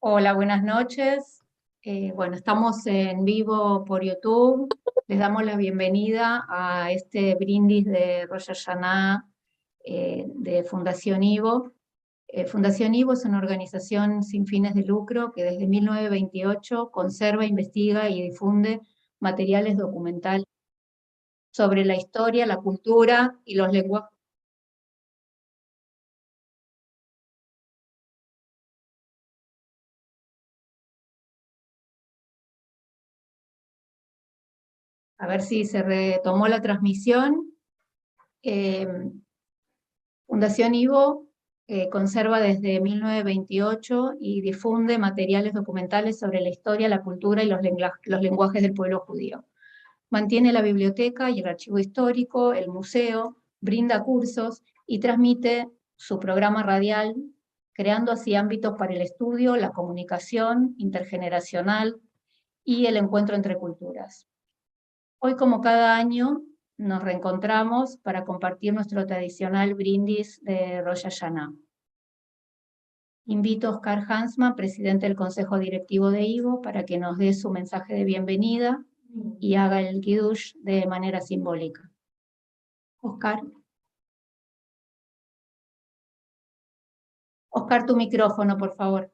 Hola, buenas noches. Bueno, estamos en vivo por YouTube. Les damos la bienvenida a este brindis de Rosh Hashanah de Fundación Ivo. Fundación Ivo es una organización sin fines de lucro que desde 1928 conserva, investiga y difunde materiales documentales sobre la historia, la cultura y los lenguajes. A ver si se retomó la transmisión. Eh, Fundación Ivo conserva desde 1928 y difunde materiales documentales sobre la historia, la cultura y los lenguajes del pueblo judío. Mantiene la biblioteca y el archivo histórico, el museo, brinda cursos y transmite su programa radial, creando así ámbitos para el estudio, la comunicación intergeneracional y el encuentro entre culturas. Hoy, como cada año, nos reencontramos para compartir nuestro tradicional brindis de Rosh Hashanah. Invito a Oscar Hansman, presidente del Consejo Directivo de Ivo, para que nos dé su mensaje de bienvenida y haga el Kiddush de manera simbólica. Oscar. Oscar, tu micrófono, por favor.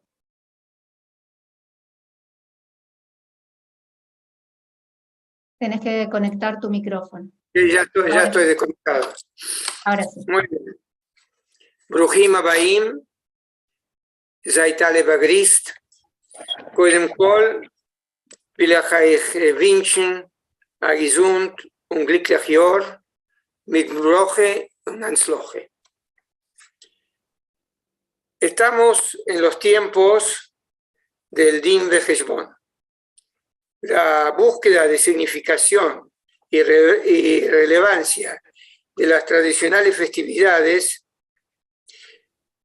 Tenés que conectar tu micrófono. Sí, ya estoy desconectado. Ahora sí. Muy bien. Bruhim Abaim, Zaitale Bagrist, Koidem Kol, will ich wünschen, gesund und glückliches Jahr mit Broche und Ansloche. Estamos en los tiempos del Din Vejeshbon. La búsqueda de significación y relevancia de las tradicionales festividades,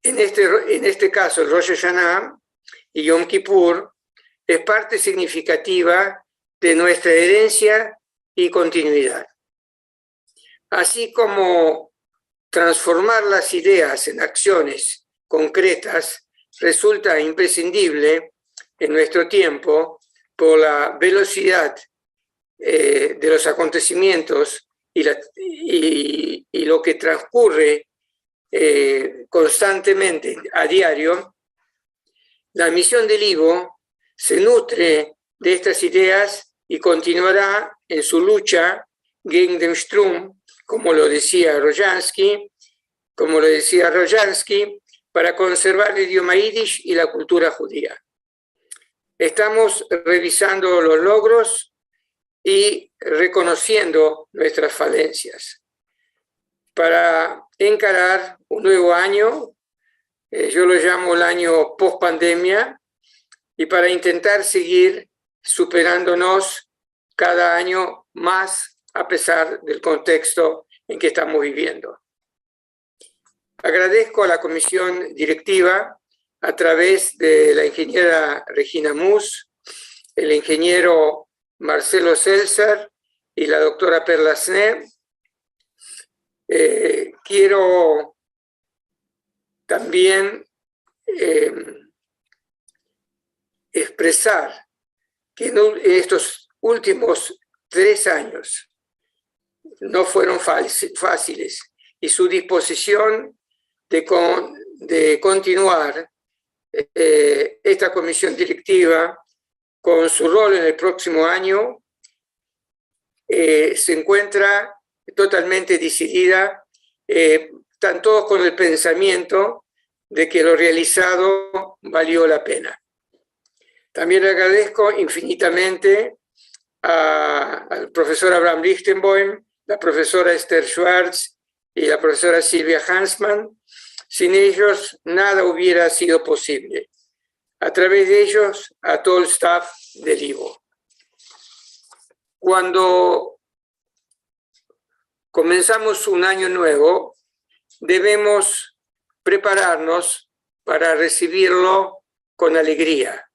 en este caso el Rosh Hashanah y Yom Kippur, es parte significativa de nuestra herencia y continuidad. Así como transformar las ideas en acciones concretas resulta imprescindible en nuestro tiempo por la velocidad de los acontecimientos y lo que transcurre constantemente a diario, la misión del Ivo se nutre de estas ideas y continuará en su lucha gegen den Strom, como lo decía Rojansky, para conservar el idioma yiddish y la cultura judía. Estamos revisando los logros y reconociendo nuestras falencias. Para encarar un nuevo año, yo lo llamo el año post-pandemia, y para intentar seguir superándonos cada año más a pesar del contexto en que estamos viviendo. Agradezco a la comisión directiva a través de la ingeniera Regina Mus, el ingeniero Marcelo Seltzer y la doctora Perla Sne. Quiero también expresar que en estos últimos 3 años no fueron fáciles y su disposición de continuar esta comisión directiva con su rol en el próximo año se encuentra totalmente decidida, están todos con el pensamiento de que lo realizado valió la pena. También agradezco infinitamente al profesor Abraham Lichtenboim, la profesora Esther Schwartz y la profesora Silvia Hansman. Sin ellos nada hubiera sido posible. A través de ellos, a todo el staff del Ivo. Cuando comenzamos un año nuevo, debemos prepararnos para recibirlo con alegría.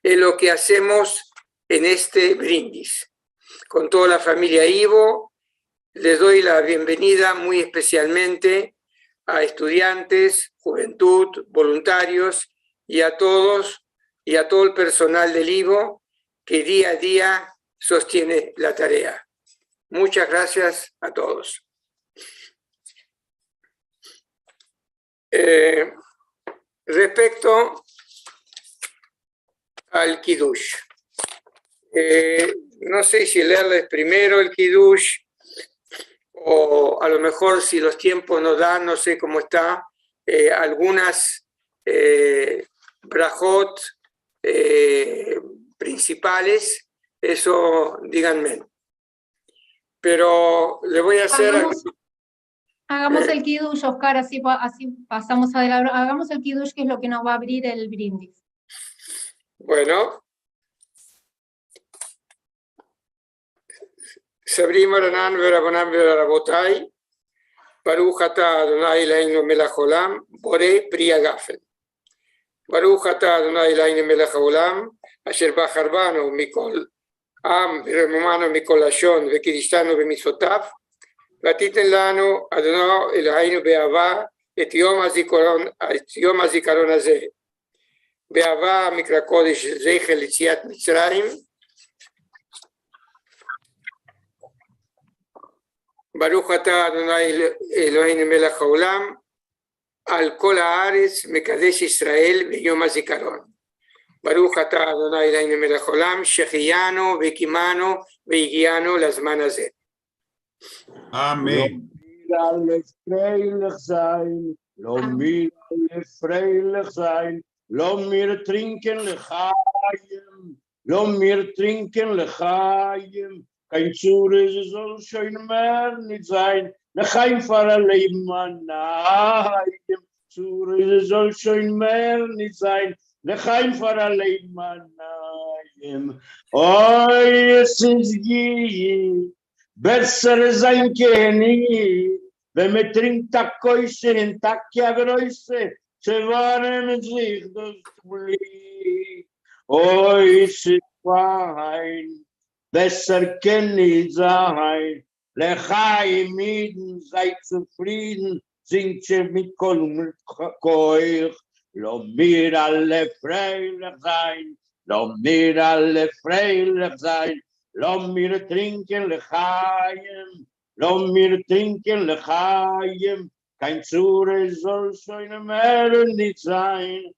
Es lo que hacemos en este brindis. Con toda la familia Ivo, les doy la bienvenida muy especialmente a estudiantes, juventud, voluntarios y a todos y a todo el personal del IVO que día a día sostiene la tarea. Muchas gracias a todos. Respecto al Kiddush. No sé si leerles primero el Kiddush o a lo mejor si los tiempos nos dan, no sé cómo está, algunas brajot principales, eso díganme. Pero le voy a hacer... Hagamos el Kiddush, Oscar, así pasamos adelante. Hagamos el Kiddush, que es lo que nos va a abrir el brindis. Bueno. Sabri Maranan Verabanan Verabotai, Baruch Ata Adonai Eloheinu melech haolam, Borei Pri Hagafen. Baruch Ata Adonai Eloheinu melech haolam, Asher Bachar banu mikol am ורוממנו מכל לשון וקידשתנו במצוותיו, ותיתן לנו אדוני אלוהינו באהבה את יום הזיכרון הזה. באהבה מקרא קודש זכר ליציאת מצרים, ברוך אתה אדוני אלוהינו מלך העולם, על כל הארץ מקדש ישראל ביום הזיכרון. ברוך אתה אדוני אלוהינו מלך העולם, שהחיינו והקימנו והגיענו לזמן הזה. Amen. Lo mir freilich sein, lo mir trinken lechayim, lo mir trinken lechayim, kein Zure soll schön mehr nicht sein, lechayim fara leimanayim, Zure soll schön mehr nicht sein, lechayim fara leimanayim, oi es ist je, besser sein kenig, wenn man trinkt a Koise in Takia Groise, ze waren sich das Bli. Oi, es ist fein, besser kann nicht sein, Lechaim Iden, seid zufrieden, singt ihr mit Kol Koich, lo mir alle freilich sein, lo mir alle freilich sein, lo mir trinken Lechaim, lo mir trinken lechayim, kein Zure soll schon mehr nicht sein.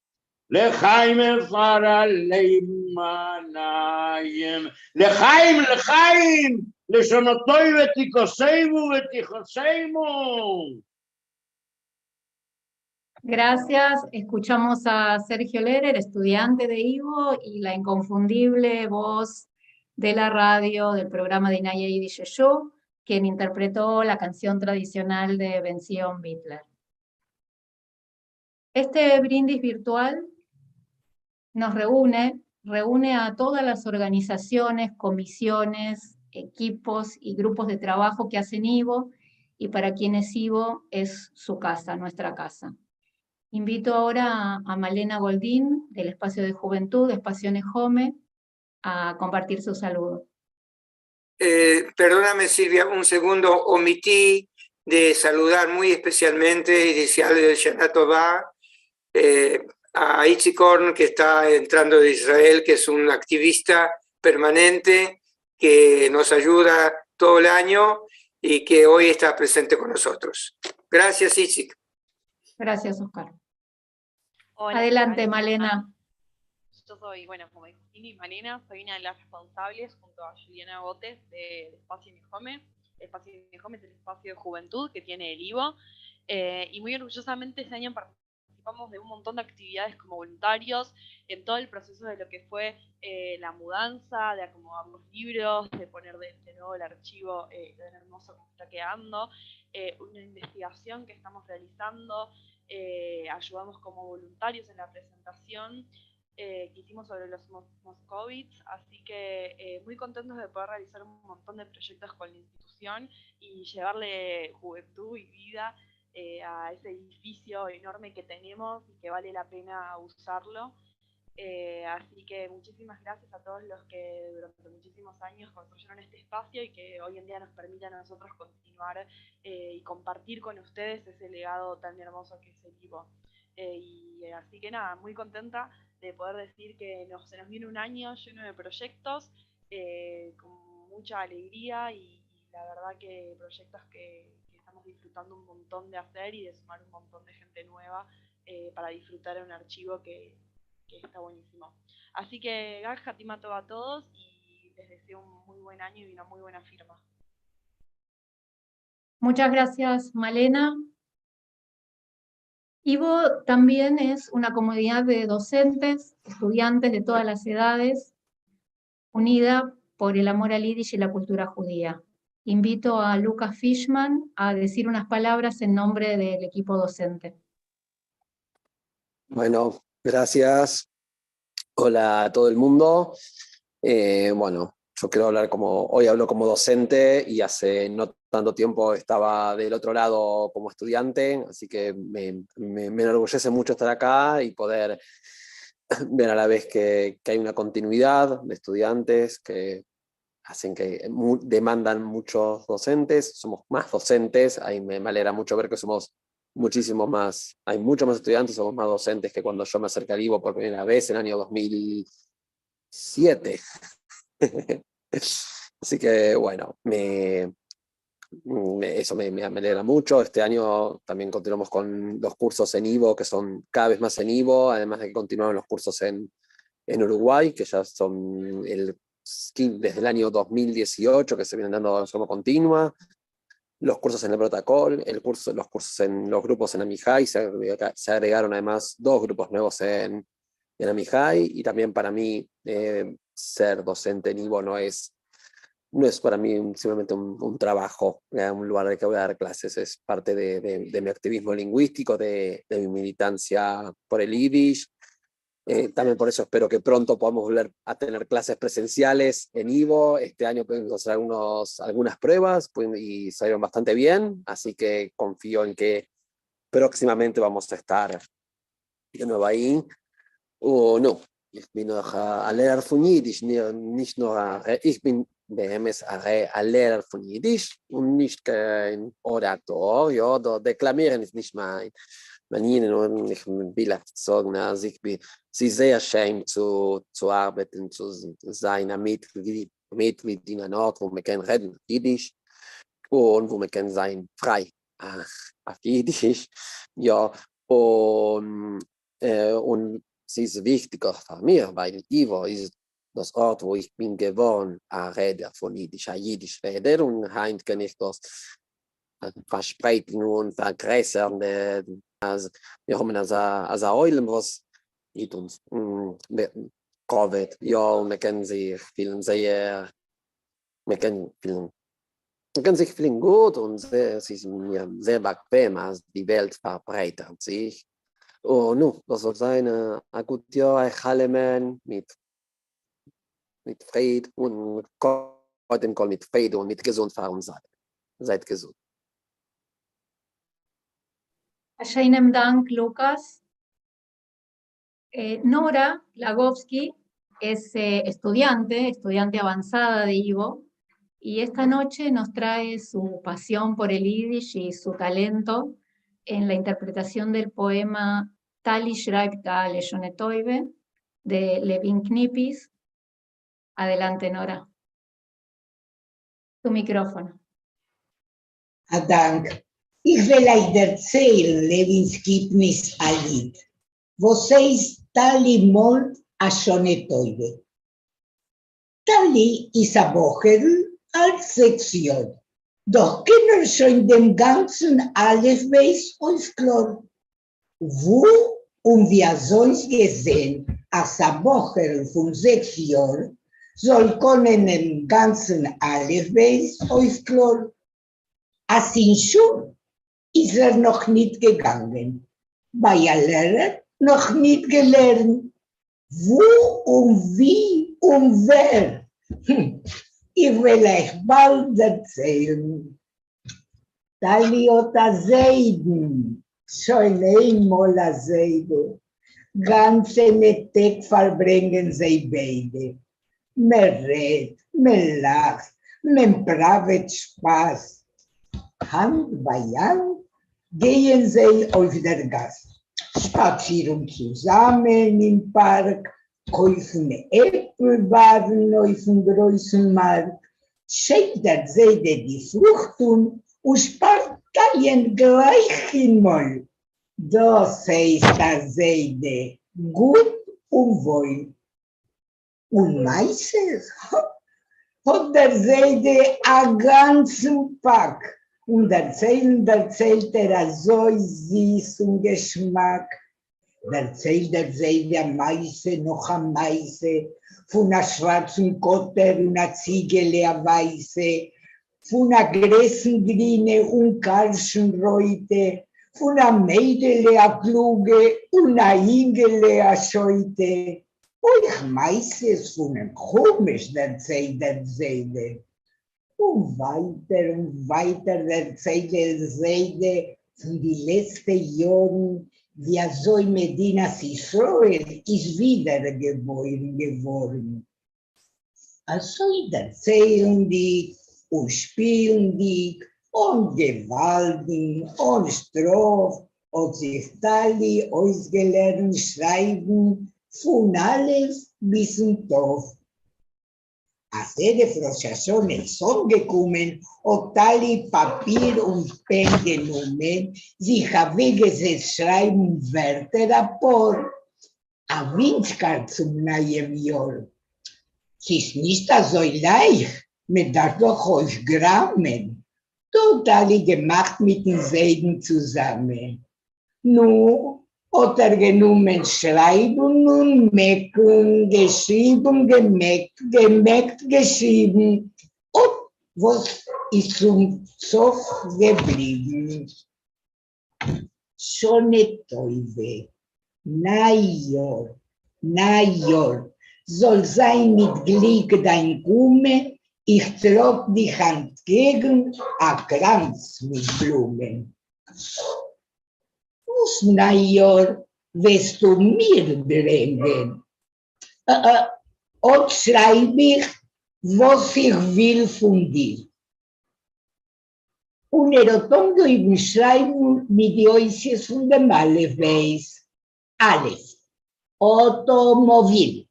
Lechayim fara leimanayim. Lechayim, lechayim, leshonotoi vetikoseimu, vetikoseimu. Gracias. Escuchamos a Sergio Lerer, estudiante de Ivo, y la inconfundible voz de la radio del programa de Inaya Yiddish Show, quien interpretó la canción tradicional de Ben Zion Bitler. Este brindis virtual nos reúne a todas las organizaciones, comisiones, equipos y grupos de trabajo que hacen Ivo, y para quienes Ivo es su casa, nuestra casa. Invito ahora a Malena Goldín, del Espacio de Juventud, Espacio Nejome, a compartir su saludo. Perdóname, Silvia, un segundo, omití de saludar muy especialmente y desearle el Shana Tová a Itzik Horn, que está entrando de Israel, que es un activista permanente que nos ayuda todo el año y que hoy está presente con nosotros. Gracias, Itzik. Gracias, Oscar. Hola, Adelante, Malena. Yo soy, bueno, como dijo Malena, soy una de las responsables junto a Juliana Botes del Espacio Nejome. El Espacio Nejome es el espacio de juventud que tiene el Ivo, y muy orgullosamente este año participamos de un montón de actividades como voluntarios en todo el proceso de lo que fue la mudanza, de acomodar los libros, de poner de nuevo el archivo tan hermoso que está quedando, una investigación que estamos realizando, ayudamos como voluntarios en la presentación que hicimos sobre los moscovites, así que muy contentos de poder realizar un montón de proyectos con la institución y llevarle juventud y vida a ese edificio enorme que tenemos y que vale la pena usarlo. Así que muchísimas gracias a todos los que durante muchísimos años construyeron este espacio y que hoy en día nos permiten a nosotros continuar y compartir con ustedes ese legado tan hermoso que es el Ivo. Y así que nada, muy contenta de poder decir que se nos viene un año lleno de proyectos, con mucha alegría y la verdad que proyectos que estamos disfrutando un montón de hacer y de sumar un montón de gente nueva para disfrutar de un archivo que está buenísimo. Así que Gag Hatimato a todos y les deseo un muy buen año y una muy buena firma. Muchas gracias, Malena. Ivo también es una comunidad de docentes, estudiantes de todas las edades, unida por el amor al Yiddish y la cultura judía. Invito a Lucas Fishman a decir unas palabras en nombre del equipo docente. Bueno, gracias. Hola a todo el mundo. Bueno, yo quiero hablar hoy hablo como docente y hace no tanto tiempo estaba del otro lado como estudiante, así que me enorgullece mucho estar acá y poder ver a la vez que hay una continuidad de estudiantes que hacen que demandan muchos docentes, somos más docentes, ahí me alegra mucho ver que somos muchísimo más, hay muchos más estudiantes, somos más docentes que cuando yo me acerqué a Ivo por primera vez en el año 2007. Así que bueno, eso me alegra mucho. Este año también continuamos con los cursos en Ivo, que son cada vez más en Ivo, además de que continuaron los cursos en Uruguay, que ya son desde el año 2018, que se vienen dando de forma continua. Los cursos en el protocolo, los cursos en los grupos en Amihai, se agregaron además 2 grupos nuevos en Amihai, y también para mí ser docente en Ivo no es para mí simplemente un trabajo, un lugar de que voy a dar clases, es parte de mi activismo lingüístico, de mi militancia por el Yiddish. También por eso espero que pronto podamos volver a tener clases presenciales en Ivo. Este año pudimos hacer algunas pruebas y salieron bastante bien, así que confío en que próximamente vamos a estar de nuevo ahí. No, ich bin noch ein Lehrer von Jiddisch, nicht nur, ich bin BMS ein Lehrer von Jiddisch und nicht kein Orator, ja, deklamieren ist nicht mein Ihnen, und ich will sagen, also ich bin sehr schön zu arbeiten, zu sein ein Mitglied in einem Ort, wo man kann reden Jiddisch und wo man kann sein frei auf Jiddisch, ja, und es ist wichtig auch für mich, weil Ivo ist das Ort, wo ich bin gewohnt, ein Redner von Jiddisch, ein Jiddisch-Redner, und heute kann ich das verspreiten und vergrößern. Also, wir haben also Eulen, was mit uns Covid, ja, und wir können sich fühlen sich fühlen gut, und es ist mir sehr bequem, als die Welt verbreitert sich. Oh, nu, das soll sein, ein gutes Jahr, ein Hallemann mit Frieden und heute mit Frieden und mit Gesundheit sein. Seid gesund. Sheinem Dank, Lucas. Nora Lagovsky es estudiante avanzada de Ivo, y esta noche nos trae su pasión por el Yiddish y su talento en la interpretación del poema Tali schreibt a Leshone Toive de Levin Knipis. Adelante, Nora. Tu micrófono. Dank. Ich will euch erzählen, Levin Knipis a Lied. Vocês Tali molt a Shone Toive. Tali ist a Bocherin als Sektion. Doch Kinder schon dem ganzen Alefbeis aufklar. Wo und wir sonst gesehen, als a Bocherin von 6 Jahren soll können im ganzen Alefbeis aufklar. Als in Schule ist noch nicht gegangen. Bei der Lehrer noch nicht gelernt. Wo und wie und wer? Ich will euch bald erzählen. Taliota Seiden, schon einmal a Seide. Ganze Tag verbringen sie beide. Man redet, man lacht, man pravet Spaß. Hand bei Hand gehen sie auf der Gas. spazieren zusammen im Park, kaufen Äpfelwaren auf dem großen Markt, schickt der Seide die Fruchten und sparteien gleich einmal. Das heißt der Seide gut und wohl. Und meistens hat der Seide einen ganzen Pack. Und erzählt er so süß und Geschmack. Erzählt er Seide Meise noch am Meise, von einer schwarzen Kotter und einer Ziegele a Weiße, von einer Gräsengrine und Karschenreute, von einer Mädele a Kluge und einer Ingele a Scheute. Euch meistens von einem Komisch erzählt der Seide. Und weiter erzählt der Seide von den letzten Jahren, wie so in Medinas Israel ist wiedergeboren geworden. Also erzählen die und spielen die und gewalten und Stroph und sich alle ausgelernt schreiben von alles bis zum Dorf. Als jede Froschason ist angekommen, hat alle Papier und Pen genommen, sich weggesetzt schreiben Wörter ein paar, ein Wünschkart zum neuen Jahr. Es ist nicht so leicht, man darf doch euch graben. Total gemacht mit den Seiden zusammen. Nun hat genommen schreiben und mecken, geschrieben, gemerkt, geschrieben. Und was ist zum Zoff geblieben? Schöne Teufel, Neujahr, soll sein mit Glück dein Gumme, ich trag dich entgegen, a Kranz mit Blumen. Das Neujahr wirst du mir bringen. Und schreib ich, was ich will von dir. Und hat dann schreiben mit den Äußers von dem Malefeis. Alles. Automobil,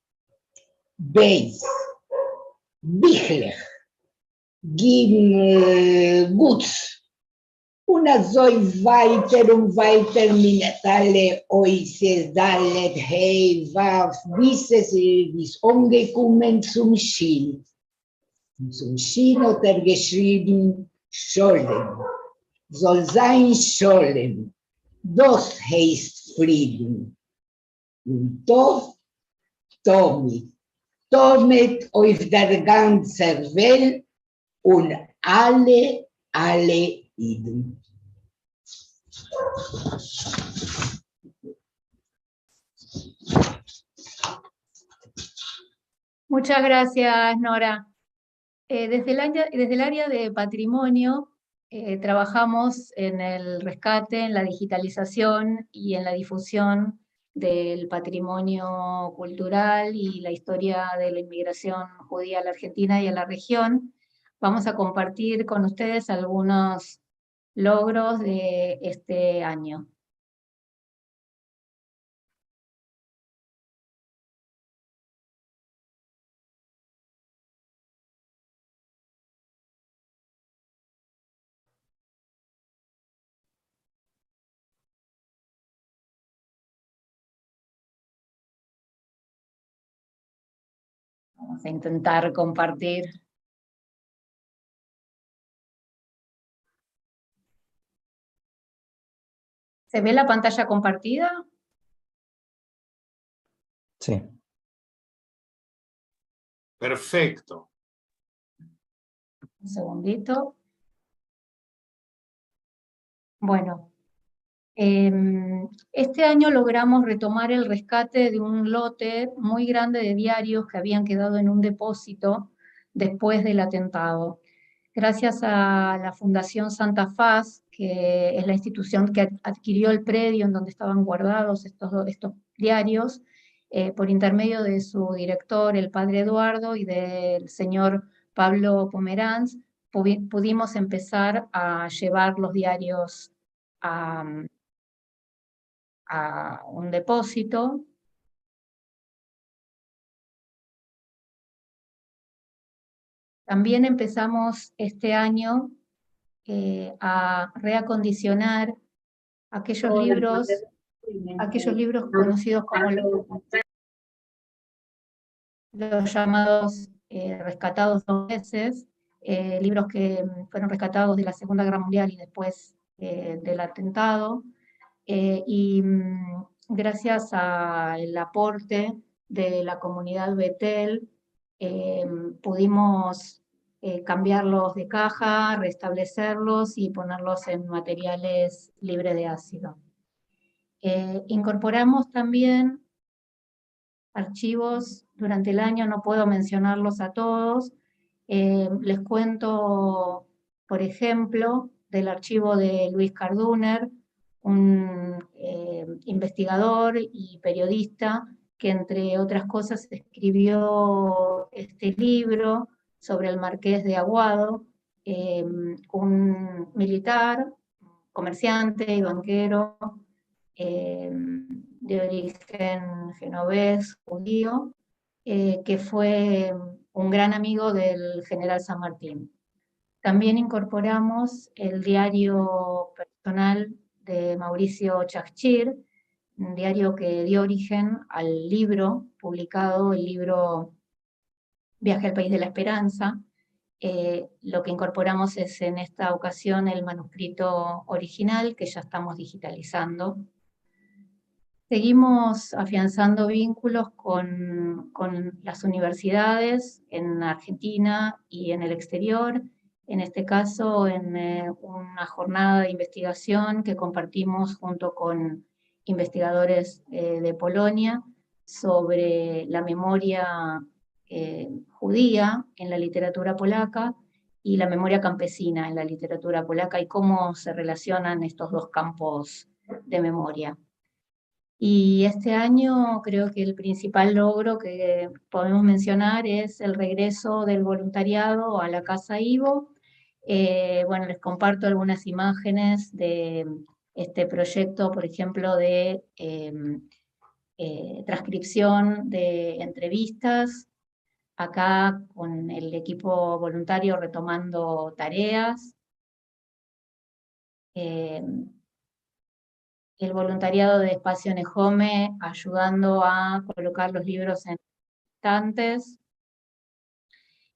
Beis, Bichler, Guts. Und so weiter und weiter mit alle Äußers, Dalet, Hey, Waf, bis es ist umgekommen zum Schien. Und zum Schien hat geschrieben, Scholem, soll sein Scholem, das heißt Frieden. Und Tov, Tomit auf der ganzen Welt und alle Iden. Muchas gracias, Nora. Desde el área de patrimonio trabajamos en el rescate, en la digitalización y en la difusión del patrimonio cultural y la historia de la inmigración judía a la Argentina y a la región. Vamos a compartir con ustedes algunos logros de este año. Vamos a intentar compartir. ¿Se ve la pantalla compartida? Sí. Perfecto. Un segundito. Bueno, este año logramos retomar el rescate de un lote muy grande de diarios que habían quedado en un depósito después del atentado. Gracias a la Fundación Santa Faz, que es la institución que adquirió el predio en donde estaban guardados estos diarios, por intermedio de su director, el padre Eduardo, y del señor Pablo Pomeranz, pudimos empezar a llevar los diarios a a un depósito. También empezamos este año a reacondicionar aquellos libros conocidos como los llamados rescatados 2 veces, libros que fueron rescatados de la Segunda Guerra Mundial y después del atentado, gracias al aporte de la comunidad Betel, pudimos cambiarlos de caja, restablecerlos y ponerlos en materiales libres de ácido. Incorporamos también archivos durante el año, no puedo mencionarlos a todos. Les cuento, por ejemplo, del archivo de Luis Carduner, un investigador y periodista que, entre otras cosas, escribió este libro sobre el Marqués de Aguado, un militar, comerciante y banquero, de origen genovés, judío, que fue un gran amigo del general San Martín. También incorporamos el diario personal de Mauricio Chachir, un diario que dio origen al libro publicado, el libro Viaje al País de la Esperanza. Lo que incorporamos es en esta ocasión el manuscrito original, que ya estamos digitalizando. Seguimos afianzando vínculos con las universidades en Argentina y en el exterior, en este caso en una jornada de investigación que compartimos junto con investigadores de Polonia sobre la memoria judía en la literatura polaca y la memoria campesina en la literatura polaca y cómo se relacionan estos dos campos de memoria. Y este año creo que el principal logro que podemos mencionar es el regreso del voluntariado a la Casa Ivo. Bueno, les comparto algunas imágenes de este proyecto, por ejemplo, de transcripción de entrevistas, acá con el equipo voluntario retomando tareas. El voluntariado de Espacio Nejome ayudando a colocar los libros en estantes.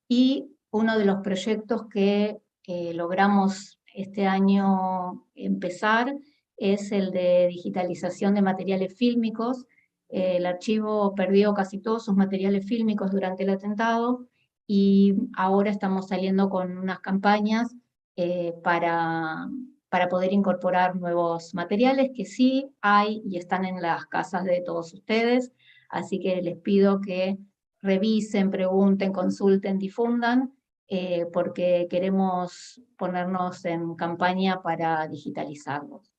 Y uno de los proyectos que logramos este año empezar es el de digitalización de materiales fílmicos. El archivo perdió casi todos sus materiales fílmicos durante el atentado y ahora estamos saliendo con unas campañas para poder incorporar nuevos materiales que sí hay y están en las casas de todos ustedes, así que les pido que revisen, pregunten, consulten, difundan, porque queremos ponernos en campaña para digitalizarlos.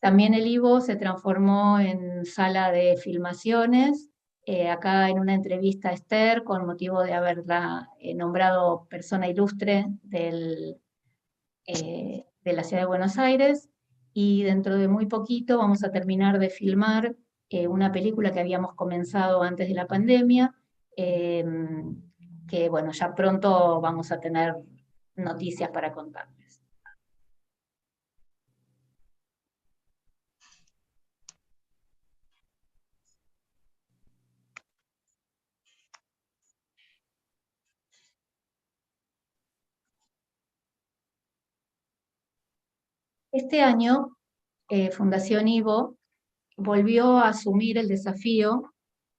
También el Ivo se transformó en sala de filmaciones, acá en una entrevista a Esther, con motivo de haberla nombrado persona ilustre de la ciudad de Buenos Aires, y dentro de muy poquito vamos a terminar de filmar una película que habíamos comenzado antes de la pandemia, que bueno, ya pronto vamos a tener noticias para contarles. Este año, Fundación Ivo volvió a asumir el desafío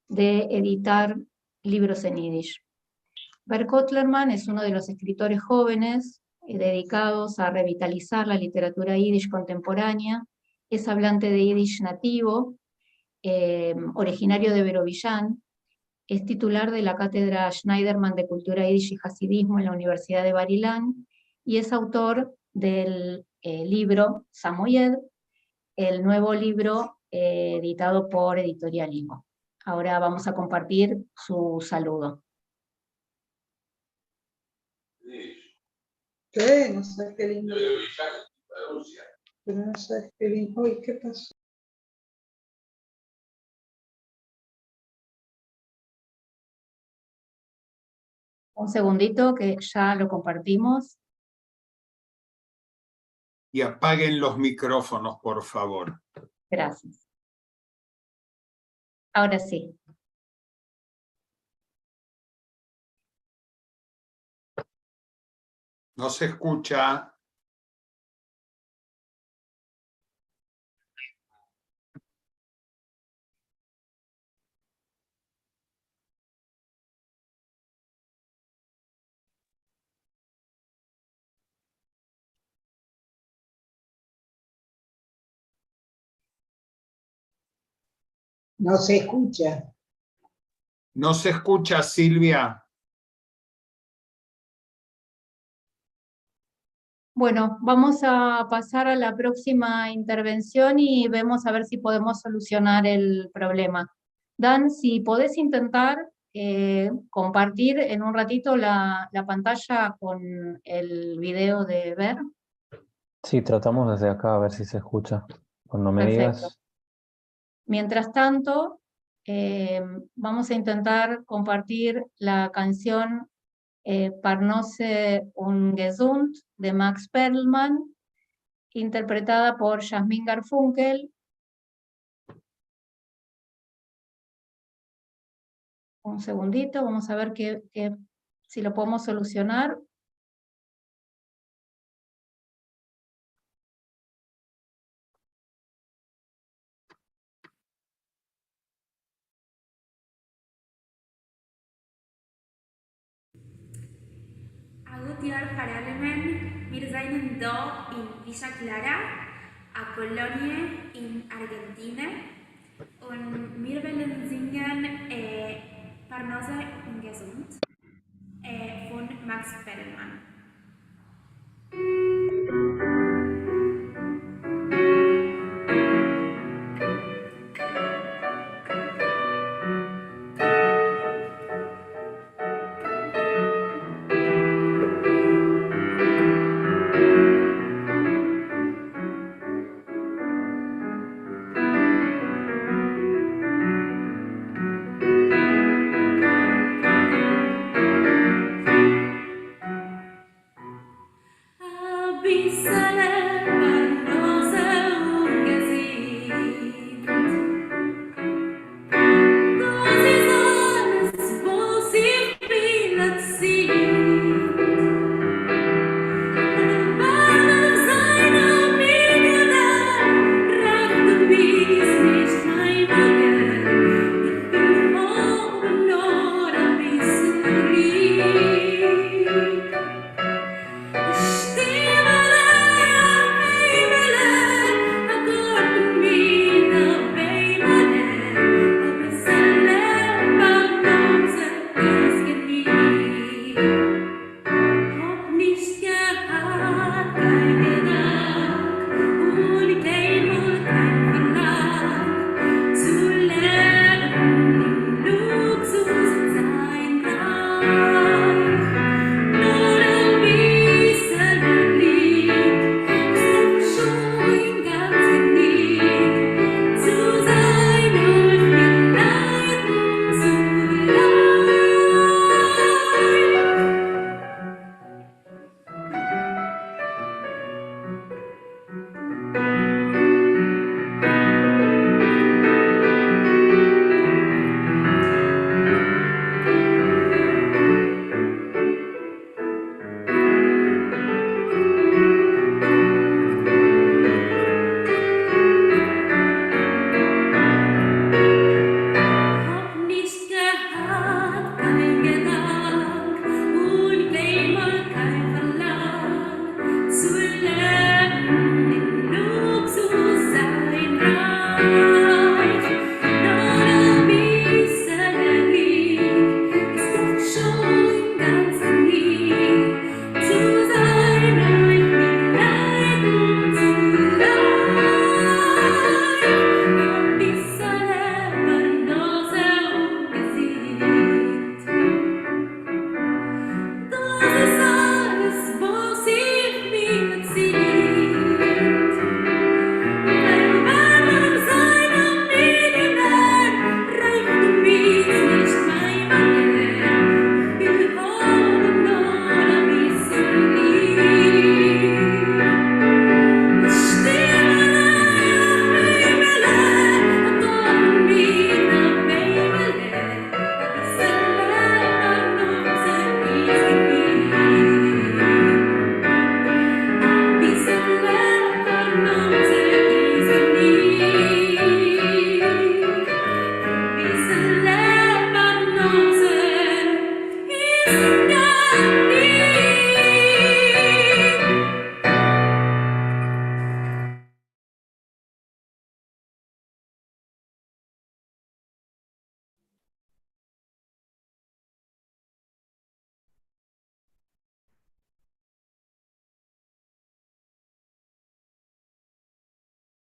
de editar libros en yiddish. Bert Kotlerman es uno de los escritores jóvenes dedicados a revitalizar la literatura yiddish contemporánea, es hablante de yiddish nativo, originario de Verovillán, es titular de la cátedra Schneiderman de Cultura Yiddish y Hasidismo en la Universidad de Bar-Ilan, y es autor del libro Samoyed, el nuevo libro editado por Editorial Ivo. Ahora vamos a compartir su saludo. ¿Qué? No sé qué lindo. Pero no sé, uy, ¿qué pasó? Un segundito que ya lo compartimos. Y apaguen los micrófonos, por favor. Gracias. Ahora sí. No se escucha. No se escucha. No se escucha, Silvia. Bueno, vamos a pasar a la próxima intervención y vemos a ver si podemos solucionar el problema. Dan, si podés intentar compartir en un ratito la pantalla con el video de Ver. Sí, tratamos desde acá a ver si se escucha. Cuando me Perfecto. digas. Mientras tanto, vamos a intentar compartir la canción Parnose und Gesund de Max Perlman, interpretada por Jasmine Garfunkel. Un segundito, vamos a ver si lo podemos solucionar. Agutiar Paralemen, wir seien da in Villa Clara, a Colonia in Argentina, und wir wollen singen Parnose und Gesund von Max Perlman.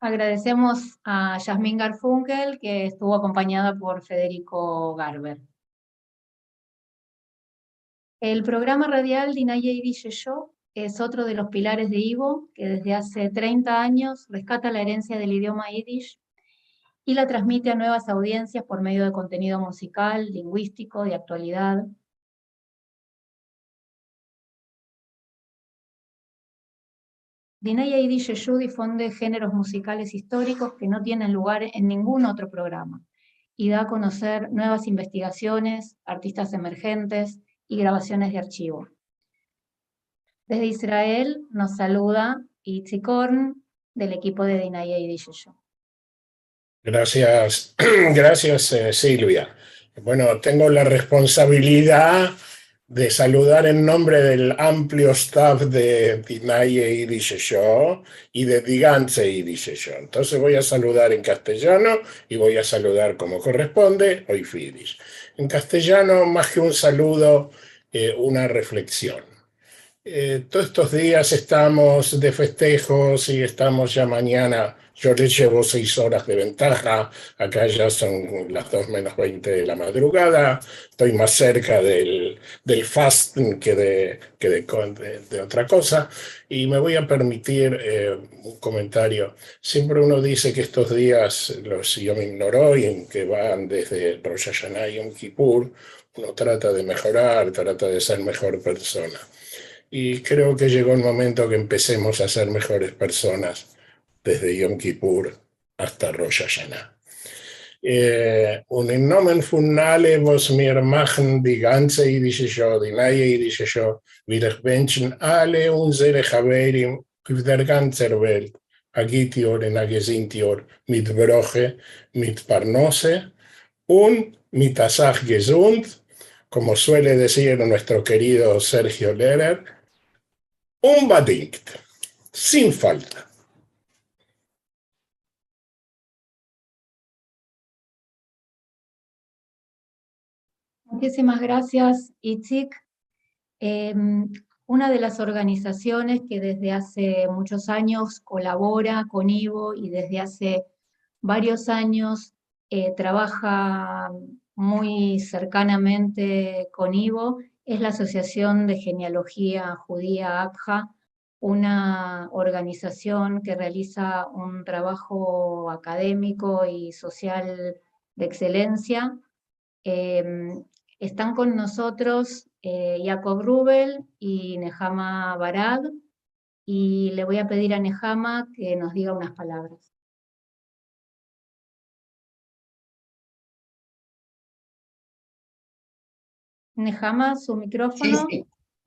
Agradecemos a Yasmín Garfunkel, que estuvo acompañada por Federico Garber. El programa radial Dinaya Yiddish Yo es otro de los pilares de Ivo, que desde hace 30 años rescata la herencia del idioma Yiddish y la transmite a nuevas audiencias por medio de contenido musical, lingüístico, de actualidad. Dinaya Yiddish Yo difunde géneros musicales históricos que no tienen lugar en ningún otro programa y da a conocer nuevas investigaciones, artistas emergentes y grabaciones de archivo. Desde Israel nos saluda Itzik Horn del equipo de Dinaya Yiddish Yo. Gracias, gracias Silvia. Bueno, tengo la responsabilidad de saludar en nombre del amplio staff de Dinaya Yiddish Yo y de Die ganze Yiddish Yo. Entonces voy a saludar en castellano y voy a saludar como corresponde, hoy Yiddish. En castellano, más que un saludo, una reflexión. Todos estos días estamos de festejos y estamos ya mañana. Yo les llevo 6 horas de ventaja, acá ya son las 2 menos 20 de la madrugada, estoy más cerca del fast que de otra cosa, y me voy a permitir un comentario. Siempre uno dice que estos días, los Yom Noroim, que van desde Rosh Hashanah y Yom Kippur, uno trata de mejorar, trata de ser mejor persona. Y creo que llegó el momento que empecemos a ser mejores personas desde Yom Kippur hasta Rosh Hashanah. Und im Namen von alle, was mir machen, die ganze Yiddish Show, die neue Yiddish Show, will ich wünschen alle unsere Chaverim auf der ganzen Welt, Agit Yor und Agezint Yor, mit Broche, mit Parnose und mit Asach Gesund, como suele decir nuestro querido Sergio Lehrer, unbedingt, sin falta. Muchísimas gracias, Itzik. Una de las organizaciones que desde hace muchos años colabora con Ivo y desde hace varios años trabaja muy cercanamente con Ivo es la Asociación de Genealogía Judía APJA, una organización que realiza un trabajo académico y social de excelencia. Están con nosotros Jacob Rubel y Nehama Barag, y le voy a pedir a Nehama que nos diga unas palabras. Nehama, su micrófono.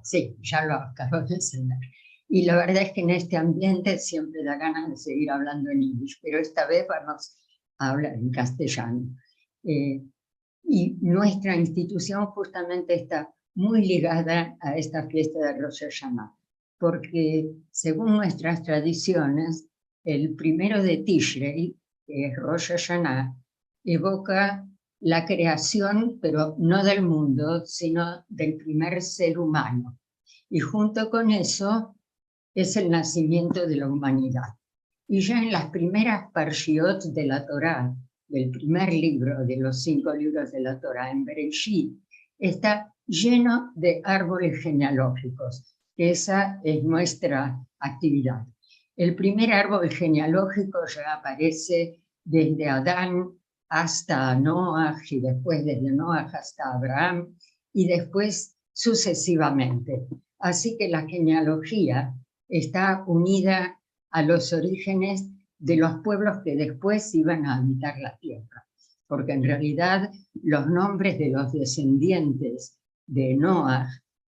Sí, ya lo acabo de encender. Y la verdad es que en este ambiente siempre da ganas de seguir hablando en inglés, pero esta vez vamos a hablar en castellano. Y nuestra institución justamente está muy ligada a esta fiesta de Rosh Hashanah, porque según nuestras tradiciones, el 1 de Tishrei, que es Rosh Hashanah, evoca la creación, pero no del mundo, sino del primer ser humano. Y junto con eso es el nacimiento de la humanidad. Y ya en las primeras parshiot de la Torá, del primer libro de los 5 libros de la Torá, en Bereshit, está lleno de árboles genealógicos, que esa es nuestra actividad. El primer árbol genealógico ya aparece desde Adán hasta Noah, y después desde Noah hasta Abraham, y después sucesivamente. Así que la genealogía está unida a los orígenes de los pueblos que después iban a habitar la tierra, porque en realidad los nombres de los descendientes de Noah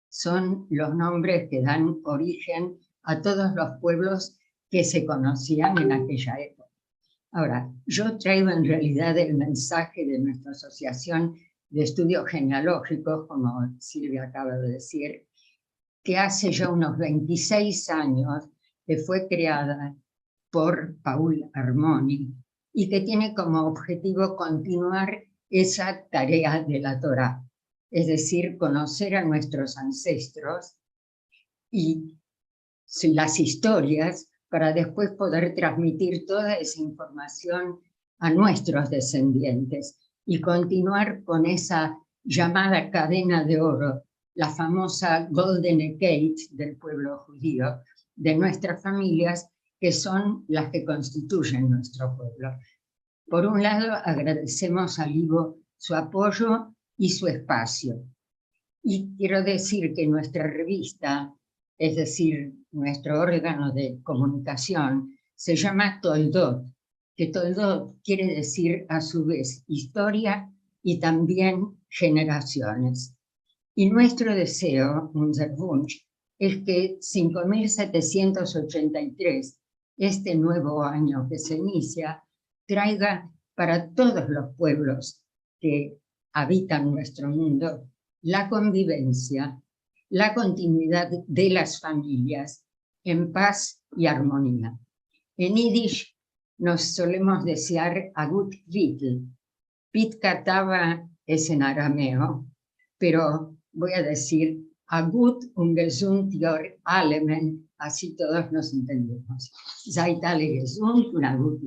son los nombres que dan origen a todos los pueblos que se conocían en aquella época. Ahora, yo traigo en realidad el mensaje de nuestra Asociación de Estudios Genealógicos, como Silvia acaba de decir, que hace ya unos 26 años que fue creada por Paul Armoni y que tiene como objetivo continuar esa tarea de la Torá, es decir, conocer a nuestros ancestros y las historias para después poder transmitir toda esa información a nuestros descendientes y continuar con esa llamada cadena de oro, la famosa Golden Gate del pueblo judío, de nuestras familias, que son las que constituyen nuestro pueblo. Por un lado, agradecemos a Ivo su apoyo y su espacio. Y quiero decir que nuestra revista, es decir, nuestro órgano de comunicación, se llama Toldot, que Toldot quiere decir a su vez historia y también generaciones. Y nuestro deseo, unser Wunsch, es que 5783, este nuevo año que se inicia, traiga para todos los pueblos que habitan nuestro mundo la convivencia, la continuidad de las familias en paz y armonía. En Yiddish nos solemos desear Agut Vittel. Pit Katava es en arameo, pero voy a decir Agut und gesund Jahr allemen, así todos nos entendemos. Seid alle gesund und Agut.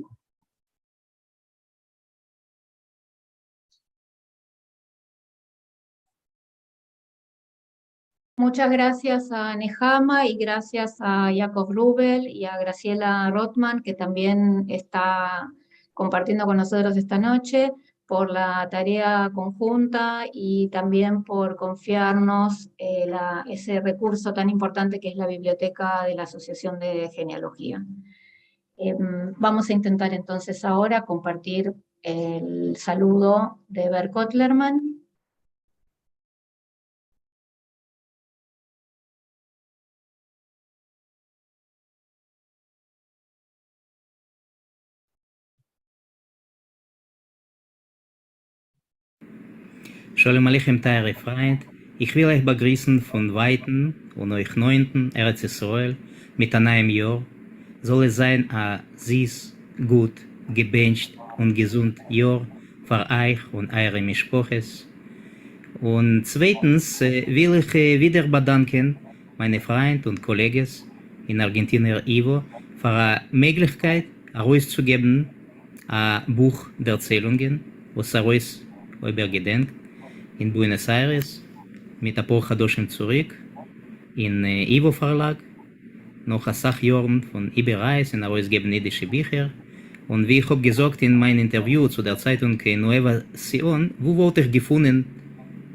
Muchas gracias a Nehama y gracias a Jacob Rubel y a Graciela Rothman, que también está compartiendo con nosotros esta noche, por la tarea conjunta y también por confiarnos ese recurso tan importante que es la biblioteca de la Asociación de Genealogía. Vamos a intentar entonces ahora compartir el saludo de Bert Kotlerman. Shalom Aleichem, teure Freund. Ich will euch begrüßen von Weitem und euch 9. Eretz Israel mit einem neuen Jahr. Soll es sein ein süß, gut, gebencht und gesund Jahr für euch und eure Mischproches. Und zweitens will ich wieder bedanken meine Freunde und Kollegen in Argentinien Ivo für die Möglichkeit, herauszugeben ein Buch der Erzählungen, was heraus übergedenkt in Buenos Aires, mit ein paar Chadoshim zurück, in Ivo Verlag, noch ein Sachjahren von Ibereis in herausgeben jüdische Bücher. Und wie ich habe gesagt in meinem Interview zu der Zeitung Nueva Sion, wo wollte ich gefunden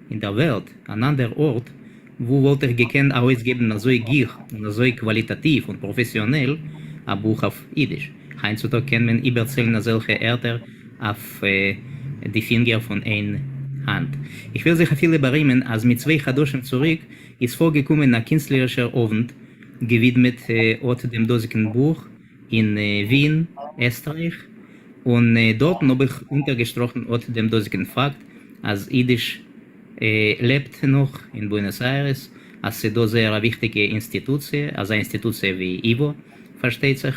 in der Welt, an anderer Ort, wo wollte ich gekannt herausgeben, so gier und so qualitativ und professionell, ein Buch auf Jiddisch. Heutzutage kann man überzählen solche Erter auf die Finger von einer Hand. Ich will sich viele berimen, als mit 2 Chadoshim zurück ist vorgekommen ein künstlerischer Abend, gewidmet dem dosigen Buch in Wien, Österreich. Und dort habe ich untergesprochen dem dosigen Fakt, als Jiddisch lebt noch in Buenos Aires, als eine sehr wichtige Institution, als eine Institution wie Ivo, versteht sich,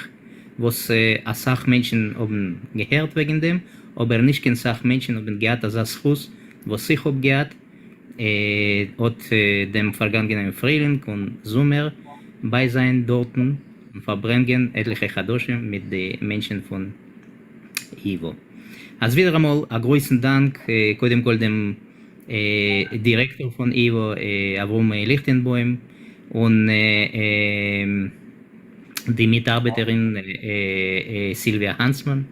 was Sachmenschen haben gehört wegen dem, aber nicht kein Sachmenschen haben gehört, als das Schuss, was ich habe gehört, dem vergangenen Frühling und Sommer bei sein dort und verbringen etliche Chadoshim mit den Menschen von Ivo. Also wieder einmal einen großen Dank, קודם כל dem Direktor von Ivo, Avrom Lichtenboim, und die Mitarbeiterin Silvia Hansmann,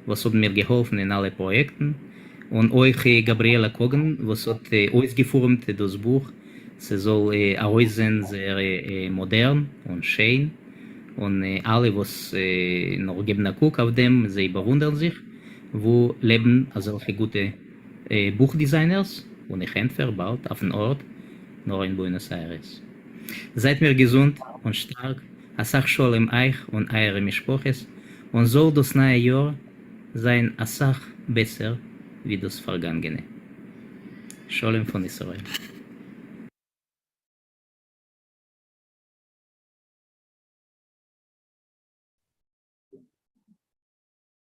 was hat mir geholfen in allen Projekten. Und euch Gabriela Kogan, was hat ausgeformt das Buch. Es soll aussehen sehr modern und schön. Und alle, was noch geben einen Guck auf dem, sie bewundern sich, wo leben solche gute Buchdesigners und ich entferne bald auf den Ort, noch in Buenos Aires. Seid mir gesund und stark, Asach Sholem euch und eure Mischproches, und soll das neue Jahr sein Asach besser wie das vergangene. Sholem von Israel.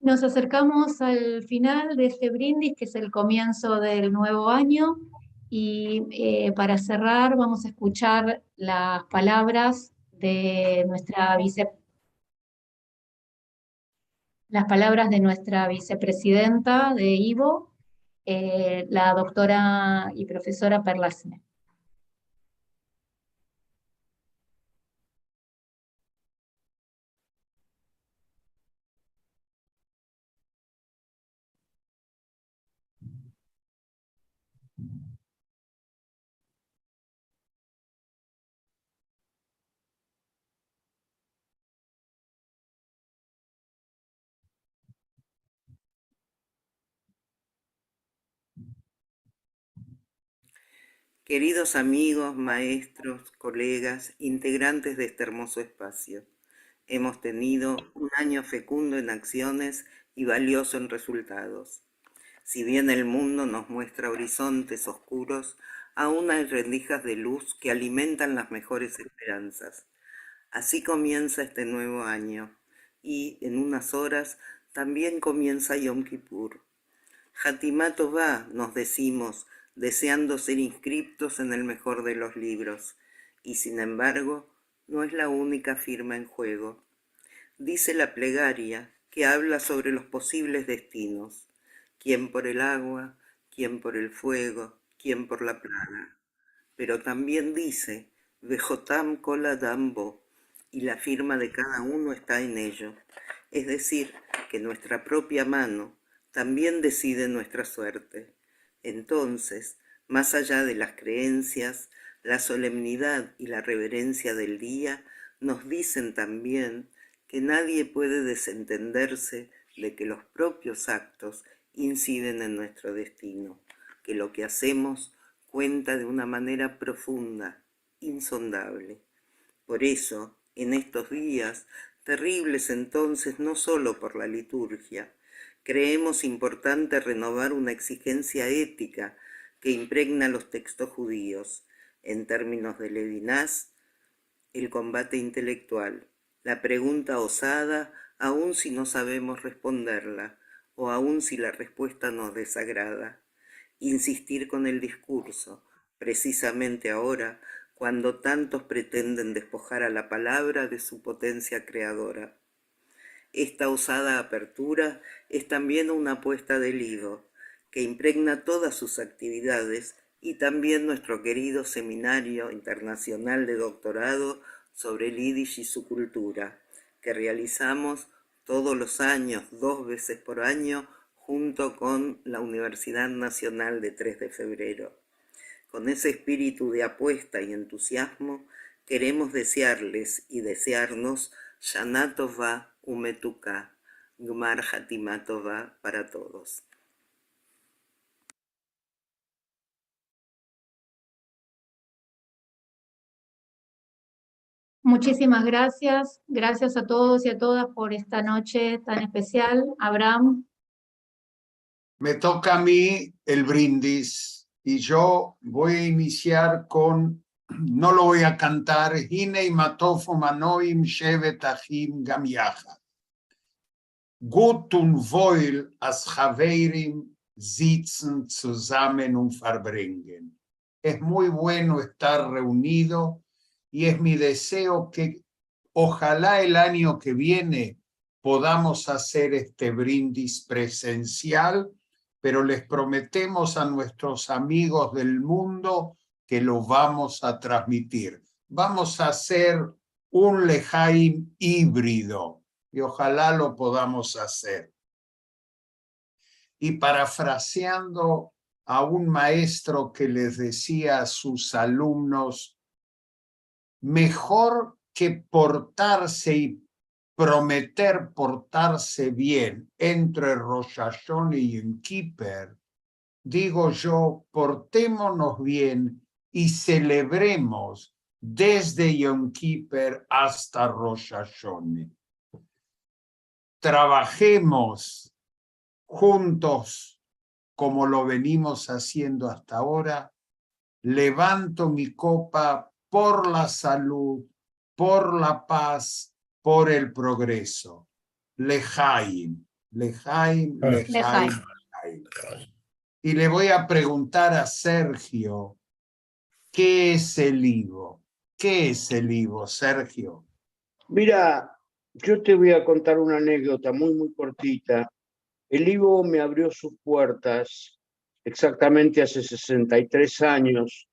Nos acercamos al final de este brindis, que es el comienzo del nuevo año, y para cerrar vamos a escuchar las palabras de nuestra las palabras de nuestra vicepresidenta de IVO, la doctora y profesora Perla Sne. Queridos amigos, maestros, colegas, integrantes de este hermoso espacio, hemos tenido un año fecundo en acciones y valioso en resultados. Si bien el mundo nos muestra horizontes oscuros, aún hay rendijas de luz que alimentan las mejores esperanzas. Así comienza este nuevo año y en unas horas también comienza Yom Kippur. Hatimá Tová, nos decimos, deseando ser inscriptos en el mejor de los libros, y sin embargo, no es la única firma en juego. Dice la plegaria que habla sobre los posibles destinos, quién por el agua, quién por el fuego, quién por la plaga. Pero también dice, Vejotam kol adam bo, y la firma de cada uno está en ello, es decir, que nuestra propia mano también decide nuestra suerte. Entonces, más allá de las creencias, la solemnidad y la reverencia del día nos dicen también que nadie puede desentenderse de que los propios actos inciden en nuestro destino, que lo que hacemos cuenta de una manera profunda, insondable. Por eso, en estos días, terribles entonces no solo por la liturgia, creemos importante renovar una exigencia ética que impregna los textos judíos, en términos de Levinas, el combate intelectual, la pregunta osada, aun si no sabemos responderla, o aun si la respuesta nos desagrada. Insistir con el discurso, precisamente ahora, cuando tantos pretenden despojar a la palabra de su potencia creadora. Esta osada apertura es también una apuesta del IVO, que impregna todas sus actividades, y también nuestro querido Seminario Internacional de Doctorado sobre el Yiddish y su cultura, que realizamos todos los años, 2 veces por año, junto con la Universidad Nacional de 3 de Febrero. Con ese espíritu de apuesta y entusiasmo, queremos desearles y desearnos Shana Tová Umetuká, Gmar Hatimá Tová para todos. Muchísimas gracias. Gracias a todos y a todas por esta noche tan especial. Abraham. Me toca a mí el brindis y yo voy a iniciar con, no lo voy a cantar, Hinei Matofo Manoim Shevet Achim Gam Yachad. Guten Wohl as Haveirim sitzen zusammen und verbringen. Es muy bueno estar reunido y es mi deseo que ojalá el año que viene podamos hacer este brindis presencial, pero les prometemos a nuestros amigos del mundo que lo vamos a transmitir. Vamos a hacer un lejaim híbrido y ojalá lo podamos hacer. Y parafraseando a un maestro que les decía a sus alumnos, mejor que portarse y prometer portarse bien entre Rosh Hashanah y Yom Kippur, digo yo, portémonos bien y celebremos desde Yom Kippur hasta Rosh Hashanah. Trabajemos juntos como lo venimos haciendo hasta ahora. Levanto mi copa por la salud, por la paz, por el progreso. Lejaim, lejaim, lejaim, lejaim. Y le voy a preguntar a Sergio, ¿qué es el IVO? ¿Qué es el IVO, Sergio? Mira, Yo te voy a contar una anécdota muy cortita. El Ivo me abrió sus puertas exactamente hace 63 años,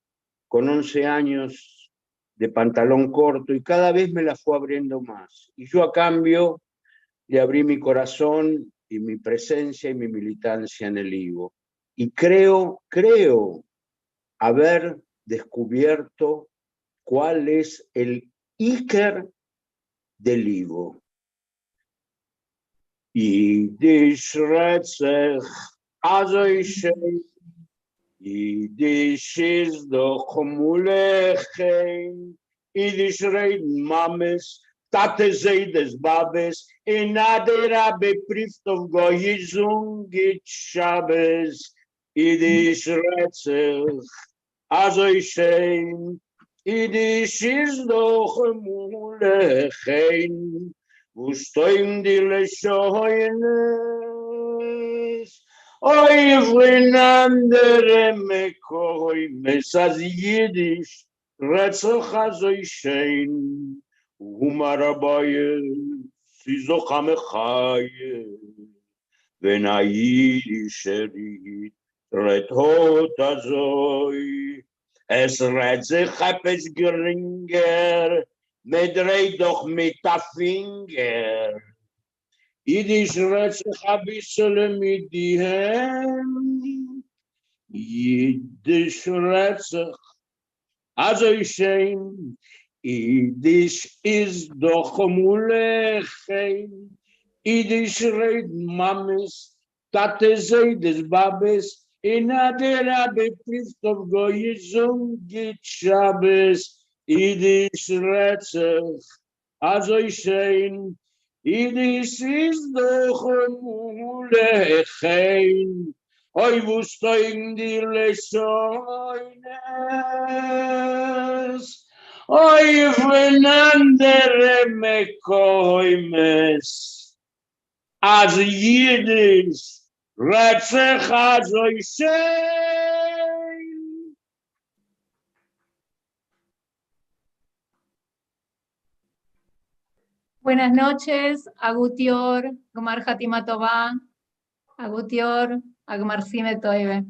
con 11 años de pantalón corto, y cada vez me la fue abriendo más. Y yo a cambio le abrí mi corazón y mi presencia y mi militancia en el Ivo. Y creo haber descubierto cuál es el Iker del Ivo. Yiddish Retzech Azoy Shein, Yiddish is doch Mulechein, Yiddish reid Mames, Tate Zeides Babes, in Adera bepriftov Goyizung it Shabbos, Yiddish Retzech Azoy Shein, Yiddish is doch Mulechein, Ustoim di leshoines, oy vrinandere me koi mesaz Yiddish, Retzach azoy shein, umarabaye, sizo chamechaye, ven ha-Yiddish erit, retot azoy, es retzach hapes geringer, Medrei doch mit der Finger. Yiddish Retzach a bissel mit die Hand. Yiddish Retzach, also schön. Yiddish is doch Mulechein. Yiddish red Mames, Tate Zeides Babes, in Adera beprift of Goyizung git Shabbos. Yiddish Retzach, azoy shein, Yiddish is doch Mulechein, oy vustoim di lesoines, oy v'nandere mekoimes, az Yiddish Retzach azoy shein. Buenas noches, Agutior, Gmar Hatima Tová, Agutior, Agmar Sime Toive.